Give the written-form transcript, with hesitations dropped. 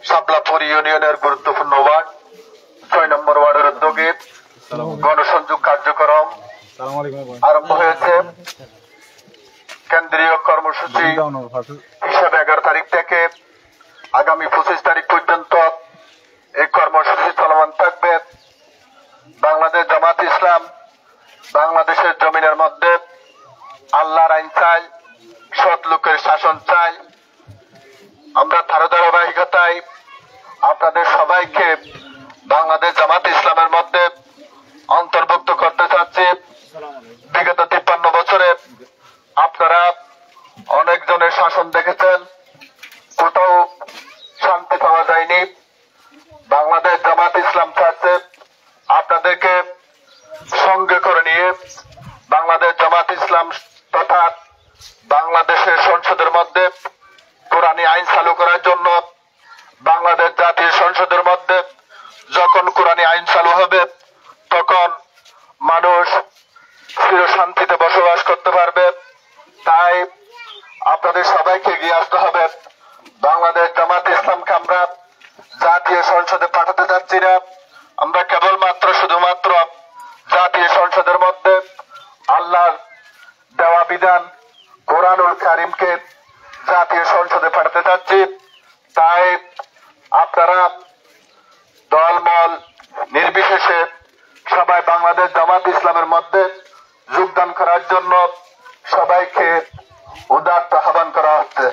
শাপলাপুর ইউনিয়নের গুরুত্বপূর্ণ ওয়ার্ড ৬ নম্বর ওয়ার্ডের উদ্যোগে গণসংযোগ কার্যক্রম আরম্ভ হয়েছে। কেন্দ্রীয় কর্মসূচি হিসেবে ১১ তারিখ থেকে আগামী ২৫ তারিখ পর্যন্ত এই কর্মসূচি চলমান থাকবে। বাংলাদেশ জামাত ইসলাম বাংলাদেশের জমিনের মধ্যে আল্লাহর আইন চাই, সৎ লোকের শাসন চাই। আমরা ধারাবাহিকতায় আপনাদের সবাইকে বাংলাদেশ জামাত ইসলামের মধ্যে অন্তর্ভুক্ত করতে চাচ্ছি। বিগত ৫৩ বছরে আপনারা অনেকজনের শাসন দেখেছেন, কোথাও শান্তি পাওয়া যায়নি। বাংলাদেশ জামাত ইসলাম চাচ্ছে আপনাদেরকে সঙ্গে করে নিয়ে বাংলাদেশ জামাত ইসলাম তথা বাংলাদেশের সংসদের মধ্যে কোরআনী আইন চালু করার জন্য বাংলাদেশ জাতীয় সংসদের মধ্যে যখন কোরআনী আইন চালু হবে তখন মানুষ চির শান্তিতে বসবাস করতে পারবে। তাই আপনাদের সবাইকে এগিয়ে আসতে হবে। বাংলাদেশ জামাত ইসলামকে আমরা জাতীয় সংসদে পাঠাতে চাচ্ছি না। আমরা কেবলমাত্র শুধুমাত্র জাতীয় সংসদের মধ্যে আল্লাহর দেওয়া বিধান কোরআনুল কারিমকে জাতীয় সংসদে পাঠাতে চাচ্ছি। তাই আপনারা দলমল নির্বিশেষে সবাই বাংলাদেশ জামাত ইসলামের মধ্যে যোগদান করার জন্য সবাইকে উদাত্ত আহ্বান করা হচ্ছে।